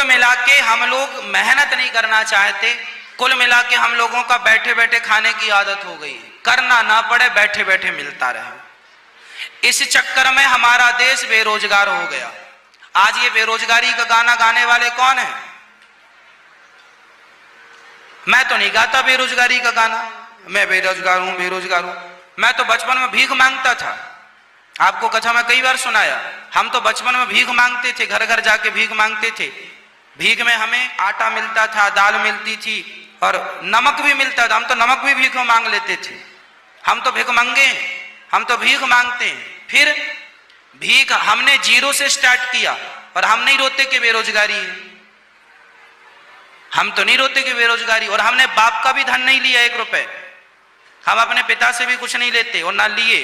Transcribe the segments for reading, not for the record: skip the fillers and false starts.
मिला के हम लोग मेहनत नहीं करना चाहते, कुल मिला के हम लोगों का बैठे बैठे खाने की आदत हो गई, करना ना पड़े बैठे बैठे मिलता रहे। इस चक्कर में हमारा देश बेरोजगार हो गया। आज ये बेरोजगारी का गाना गाने वाले कौन है? मैं तो नहीं गाता बेरोजगारी का गाना, मैं बेरोजगार हूं बेरोजगार हूं। मैं तो बचपन में भीख मांगता था, आपको कथा में कई बार सुनाया। हम तो बचपन में भीख मांगते थे, घर घर जाके भीख मांगते थे। भीख में हमें आटा मिलता था, दाल मिलती थी और नमक भी मिलता था। हम तो नमक भी भीख में मांग लेते थे। हम तो भीख मांगे, हम तो भीख मांगते हैं। फिर भीख हमने जीरो से स्टार्ट किया और हम नहीं रोते कि बेरोजगारी है, हम तो नहीं रोते कि बेरोजगारी। और हमने बाप का भी धन नहीं लिया 1 रुपए, हम अपने पिता से भी कुछ नहीं लेते और ना लिए।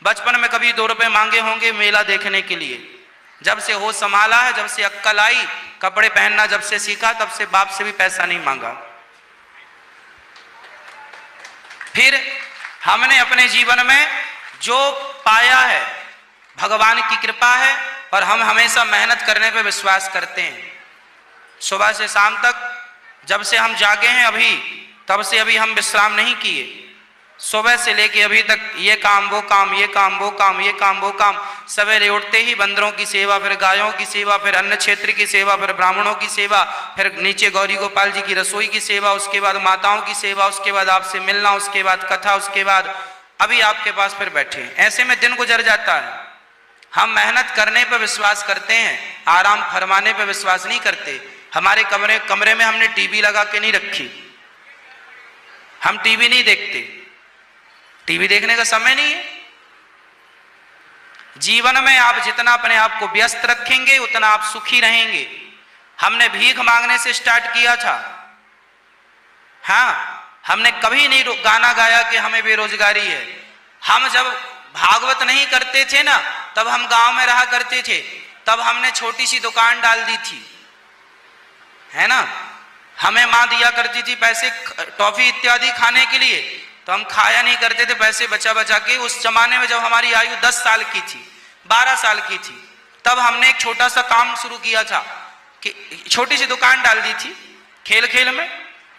बचपन में कभी 2 रुपए मांगे होंगे मेला देखने के लिए। जब से होश संभाला है, जब से अक्ल आई, कपड़े पहनना जब से सीखा, तब से बाप से भी पैसा नहीं मांगा। फिर हमने अपने जीवन में जो पाया है भगवान की कृपा है और हम हमेशा मेहनत करने पे विश्वास करते हैं। सुबह से शाम तक जब से हम जागे हैं अभी, तब से अभी हम विश्राम नहीं किए। सुबह से लेके अभी तक ये काम वो काम, ये काम वो काम, ये काम वो काम। सवेरे उठते ही बंदरों की सेवा, फिर गायों की सेवा, फिर अन्न क्षेत्र की सेवा, फिर ब्राह्मणों की सेवा, फिर नीचे गौरी गोपाल जी की रसोई की सेवा, उसके बाद माताओं की सेवा, उसके बाद आपसे मिलना, उसके बाद कथा, उसके बाद अभी आपके पास फिर बैठे। ऐसे में दिन गुजर जाता है। हम मेहनत करने पर विश्वास करते हैं, आराम फरमाने पर विश्वास नहीं करते। हमारे कमरे में हमने टीवी लगा के नहीं रखी, हम टीवी नहीं देखते, टीवी देखने का समय नहीं है। जीवन में आप जितना अपने आप को व्यस्त रखेंगे उतना आप सुखी रहेंगे। हमने भीख मांगने से स्टार्ट किया था। हाँ, हमने कभी नहीं गाना गाया कि हमें बेरोजगारी है। हम जब भागवत नहीं करते थे ना, तब हम गांव में रहा करते थे, तब हमने छोटी सी दुकान डाल दी थी, है ना। हमें माँ दिया करती थी पैसे टॉफी इत्यादि खाने के लिए, तो हम खाया नहीं करते थे, पैसे बचा बचा के। उस जमाने में जब हमारी आयु 10 साल की थी, 12 साल की थी, तब हमने एक छोटा सा काम शुरू किया था कि छोटी सी दुकान डाल दी थी। खेल खेल में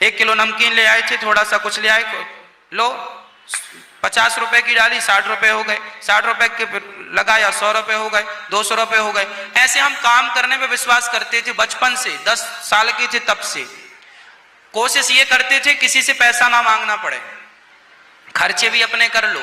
1 किलो नमकीन ले आए थे, थोड़ा सा कुछ ले आए, लो 50 रुपए की डाली, 60 रुपए हो गए, 60 रुपए के लगाया 100 रुपए हो गए, 200 रुपए हो गए। ऐसे हम काम करने पे विश्वास करते थे बचपन से। 10 साल के थे तब से कोशिश ये करते थे किसी से पैसा ना मांगना पड़े, खर्चे भी अपने कर लो,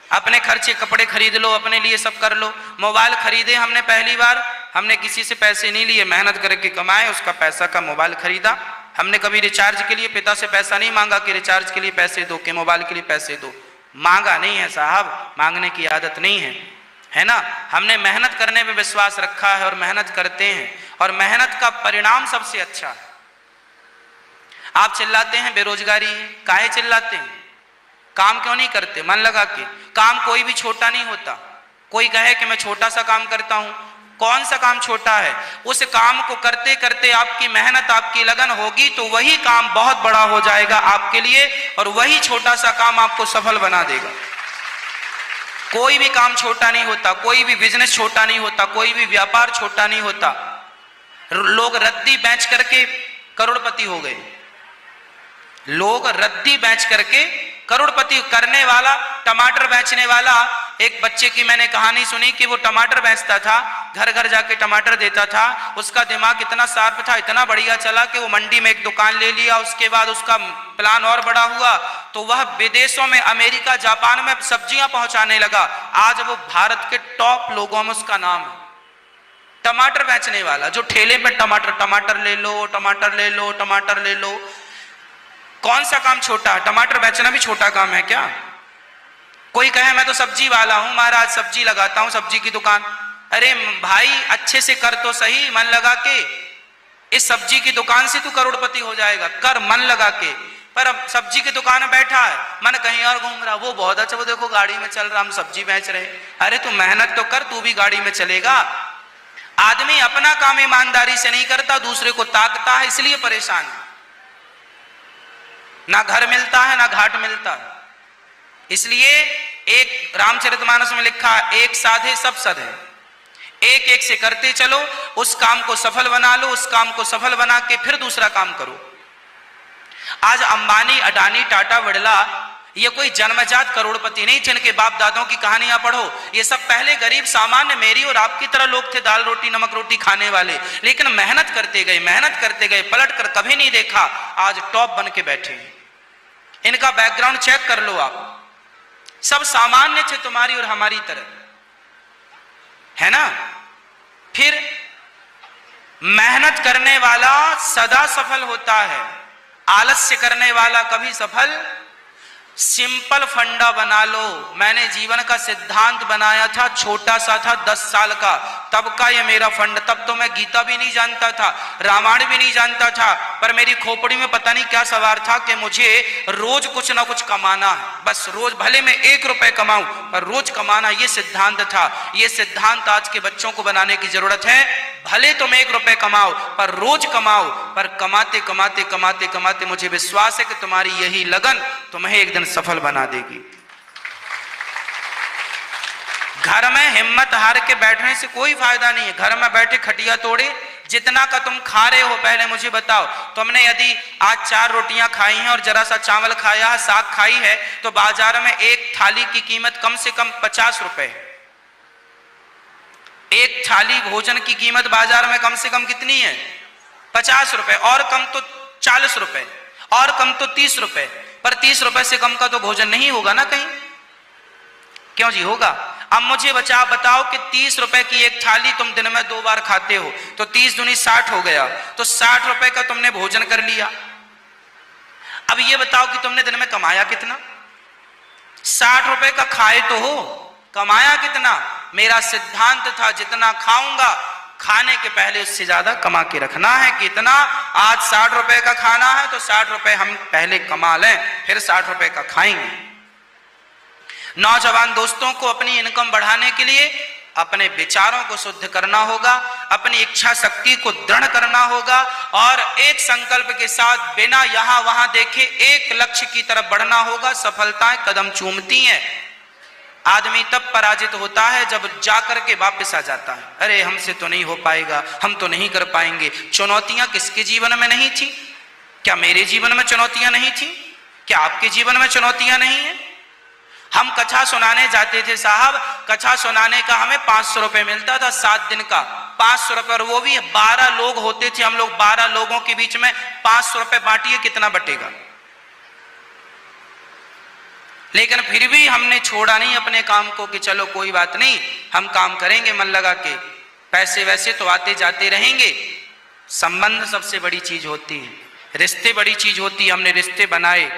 अपने खर्चे, कपड़े खरीद लो, अपने लिए सब कर लो। मोबाइल खरीदे हमने पहली बार, हमने किसी से पैसे नहीं लिए, मेहनत करके कमाए, उसका पैसा का मोबाइल खरीदा। हमने कभी रिचार्ज के लिए पिता से पैसा नहीं मांगा कि रिचार्ज के लिए पैसे दो, कि मोबाइल के लिए पैसे दो, मांगा नहीं है साहब, मांगने की आदत नहीं है, है ना। हमने मेहनत करने पे विश्वास रखा है और मेहनत करते हैं, और मेहनत का परिणाम सबसे अच्छा है। आप चिल्लाते हैं बेरोजगारी है, काहे चिल्लाते हैं? काम क्यों नहीं करते मन लगा के? काम कोई भी छोटा नहीं होता। कोई कहे कि मैं छोटा सा काम करता हूं, कौन सा काम छोटा है? उस काम को करते करते आपकी मेहनत, आपकी लगन होगी तो वही काम बहुत बड़ा हो जाएगा आपके लिए, और वही छोटा सा काम आपको सफल बना देगा। कोई भी काम छोटा नहीं होता, कोई भी बिजनेस छोटा नहीं होता, कोई भी व्यापार छोटा नहीं होता। लोग रद्दी बेच करके करोड़पति हो गए, लोग रद्दी बेच करके करोड़पति। करने वाला, टमाटर बेचने वाला, एक बच्चे की मैंने कहानी सुनी कि वो टमाटर बेचता था, घर घर जाके टमाटर देता था। उसका दिमाग इतना शार्प था, इतना बढ़िया चला कि वो मंडी में एक दुकान ले लिया। उसके बाद उसका प्लान और बड़ा हुआ तो वह विदेशों में, अमेरिका, जापान में सब्जियां पहुंचाने लगा। आज वो भारत के टॉप लोगों में उसका नाम है, टमाटर बेचने वाला। जो ठेले पे टमाटर ले लो, टमाटर ले लो, टमाटर ले लो। कौन सा काम छोटा है? टमाटर बेचना भी छोटा काम है क्या? कोई कहे मैं तो सब्जी वाला हूं महाराज, सब्जी लगाता हूं, सब्जी की दुकान। अरे भाई अच्छे से कर तो सही, मन लगा के। इस सब्जी की दुकान से तू करोड़पति हो जाएगा, कर मन लगा के। पर अब सब्जी की दुकान में बैठा है, मन कहीं और घूम रहा। वो बहुत अच्छा, वो देखो गाड़ी में चल रहा, हम सब्जी बेच रहे। अरे तू मेहनत तो कर, तू भी गाड़ी में चलेगा। आदमी अपना काम ईमानदारी से नहीं करता, दूसरे को ताकता है, इसलिए परेशान है। ना घर मिलता है ना घाट मिलता है। इसलिए एक रामचरितमानस में लिखा, एक साधे सब सधे। एक एक से करते चलो, उस काम को सफल बना लो, उस काम को सफल बना के फिर दूसरा काम करो। आज अंबानी, अडानी, टाटा, बिड़ला ये कोई जन्मजात करोड़पति नहीं थे, इनके बाप दादों की कहानियां पढ़ो। ये सब पहले गरीब सामान्य मेरी और आपकी तरह लोग थे, दाल रोटी नमक रोटी खाने वाले, लेकिन मेहनत करते गए, मेहनत करते गए, पलट कर कभी नहीं देखा, आज टॉप बन के बैठे हैं। इनका बैकग्राउंड चेक कर लो आप, सब सामान्य थे तुम्हारी और हमारी तरह, है ना। फिर मेहनत करने वाला सदा सफल होता है, आलस्य करने वाला कभी सफल। सिंपल फंडा बना लो। मैंने जीवन का सिद्धांत बनाया था, छोटा सा था, 10 साल का, तब का ये मेरा फंड। तब तो मैं गीता भी नहीं जानता था, रामायण भी नहीं जानता था, पर मेरी खोपड़ी में पता नहीं क्या सवार था कि मुझे रोज कुछ ना कुछ कमाना है, बस रोज, भले मैं 1 रुपए कमाऊं पर रोज कमाना, ये सिद्धांत था। ये सिद्धांत आज के बच्चों को बनाने की जरूरत है। भले तुम 1 रुपए कमाओ पर रोज कमाओ, पर कमाते कमाते कमाते कमाते मुझे विश्वास है कि तुम्हारी यही लगन तुम्हें एक दिन सफल बना देगी। घर में हिम्मत हार के बैठने से कोई फायदा नहीं है। घर में बैठे खटिया तोड़े, जितना का तुम खा रहे हो पहले मुझे बताओ। तुमने यदि आज 4 रोटियां खाई हैं और जरा सा चावल खाया है, साग खाई है, तो बाजार में एक थाली की कीमत कम से कम 50 रुपए है। एक थाली भोजन की कीमत बाजार में कम से कम कितनी है? 50 रुपए, और कम तो 40 रुपए, और कम तो 30 रुपए। पर 30 रुपए से कम का तो भोजन नहीं होगा ना कहीं, क्यों जी होगा? अब मुझे बताओ कि 30 रुपए की एक थाली तुम दिन में 2 बार खाते हो, तो 30 दूनी 60 हो गया, तो 60 रुपए का तुमने भोजन कर लिया। अब ये बताओ कि तुमने दिन में कमाया कितना? 60 रुपए का खाए तो हो, कमाया कितना? मेरा सिद्धांत था जितना खाऊंगा, खाने के पहले उससे ज्यादा कमा के रखना है। कि इतना आज 60 रुपए का खाना है तो 60 रुपए हम पहले कमा लें, फिर 60 रुपए का खाएंगे। नौजवान दोस्तों को अपनी इनकम बढ़ाने के लिए अपने विचारों को शुद्ध करना होगा, अपनी इच्छा शक्ति को दृढ़ करना होगा, और एक संकल्प के साथ बिना यहां वहां देखे एक लक्ष्य की तरफ बढ़ना होगा। सफलताएं कदम चूमती हैं। आदमी तब पराजित होता है जब जाकर के वापस आ जाता है, अरे हमसे तो नहीं हो पाएगा, हम तो नहीं कर पाएंगे। चुनौतियां किसके जीवन में नहीं थी? क्या मेरे जीवन में चुनौतियां नहीं थी? क्या आपके जीवन में चुनौतियां नहीं है? हम कथा सुनाने जाते थे साहब, कथा सुनाने का हमें 500 रुपए मिलता था 7 दिन का, 500 रुपए, और वो भी 12 लोग होते थे हम लोग, 12 लोगों के बीच में 500 रुपए बांटिए, कितना बटेगा? लेकिन फिर भी हमने छोड़ा नहीं अपने काम को कि चलो कोई बात नहीं, हम काम करेंगे मन लगा के, पैसे वैसे तो आते जाते रहेंगे। संबंध सबसे बड़ी चीज होती है, रिश्ते बड़ी चीज होती है। हमने रिश्ते बनाए,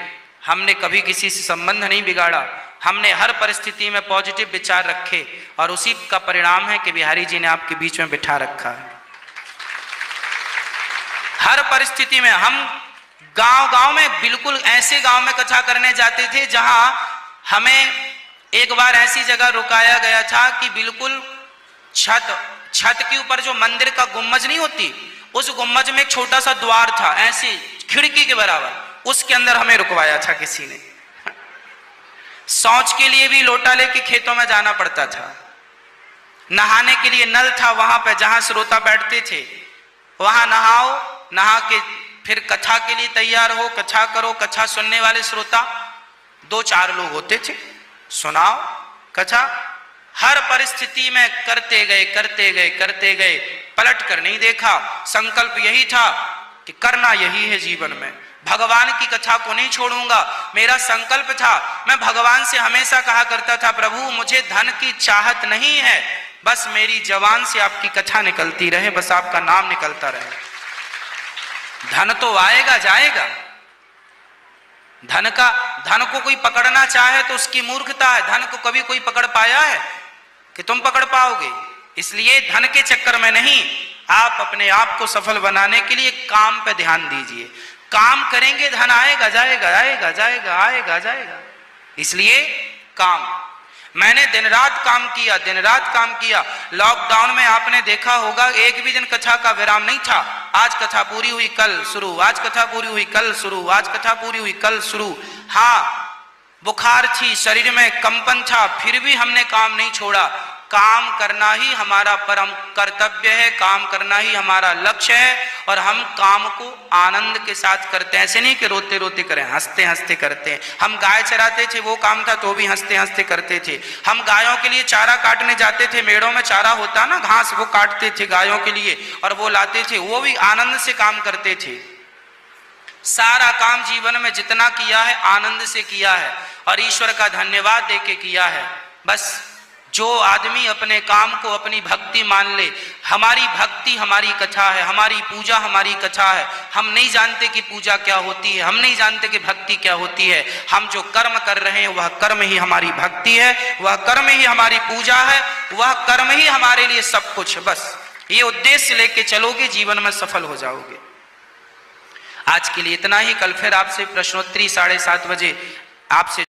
हमने कभी किसी से संबंध नहीं बिगाड़ा, हमने हर परिस्थिति में पॉजिटिव विचार रखे, और उसी का परिणाम है कि बिहारी जी ने आपके बीच में बिठा रखा है। हर परिस्थिति में हम गांव में, बिल्कुल ऐसे गांव में कथा करने जाते थे जहां हमें एक बार ऐसी जगह रुकाया गया था कि बिल्कुल छत के ऊपर जो मंदिर का गुम्बज नहीं होती, उस गुम्बज में एक छोटा सा द्वार था, ऐसी खिड़की के बराबर, उसके अंदर हमें रुकवाया था किसी ने। शौच के लिए भी लोटा लेके खेतों में जाना पड़ता था, नहाने के लिए नल था वहां पे जहां श्रोता बैठते थे, वहां नहाओ, नहा के फिर कथा के लिए तैयार हो, कथा करो। कथा सुनने वाले श्रोता 2-4 लोग होते थे, सुनाओ कथा। हर परिस्थिति में करते गए करते गए करते गए, पलट कर नहीं देखा। संकल्प यही था कि करना यही है जीवन में, भगवान की कथा को नहीं छोड़ूंगा। मेरा संकल्प था, मैं भगवान से हमेशा कहा करता था, प्रभु मुझे धन की चाहत नहीं है, बस मेरी जबान से आपकी कथा निकलती रहे, बस आपका नाम निकलता रहे। धन तो आएगा जाएगा, धन को कोई पकड़ना चाहे तो उसकी मूर्खता है। धन को कभी कोई पकड़ पाया है कि तुम पकड़ पाओगे? इसलिए धन के चक्कर में नहीं, आप अपने आप को सफल बनाने के लिए काम पे ध्यान दीजिए। काम करेंगे धन आएगा जाएगा, आएगा जाएगा, आएगा जाएगा। इसलिए काम, मैंने दिन रात काम किया, दिन रात काम किया। लॉकडाउन में आपने देखा होगा एक भी दिन कथा का विराम नहीं था। आज कथा पूरी हुई कल शुरू, आज कथा पूरी हुई कल शुरू, आज कथा पूरी हुई कल शुरू। हाँ, बुखार थी, शरीर में कंपन था, फिर भी हमने काम नहीं छोड़ा। काम करना ही हमारा परम कर्तव्य है, काम करना ही हमारा लक्ष्य है। और हम काम को आनंद के साथ करते हैं, ऐसे नहीं कि रोते रोते करें, हंसते हंसते करते हैं। हम गाय चराते थे, वो काम था तो भी हंसते हंसते करते थे। हम गायों के लिए चारा काटने जाते थे, मेड़ों में चारा होता ना, घास, वो काटते थे गायों के लिए और वो लाते थे, वो भी आनंद से काम करते थे। सारा काम जीवन में जितना किया है आनंद से किया है और ईश्वर का धन्यवाद देके किया है। बस जो आदमी अपने काम को अपनी भक्ति मान ले, हमारी भक्ति हमारी कथा है, हमारी पूजा हमारी कथा है। हम नहीं जानते कि पूजा क्या होती है, हम नहीं जानते कि भक्ति क्या होती है। हम जो कर्म कर रहे हैं वह कर्म ही हमारी भक्ति है, वह कर्म ही हमारी पूजा है, वह कर्म ही हमारे लिए सब कुछ। बस ये उद्देश्य लेके चलोगे, जीवन में सफल हो जाओगे। आज के लिए इतना ही। कल फिर आपसे प्रश्नोत्तरी 7:30 बजे आपसे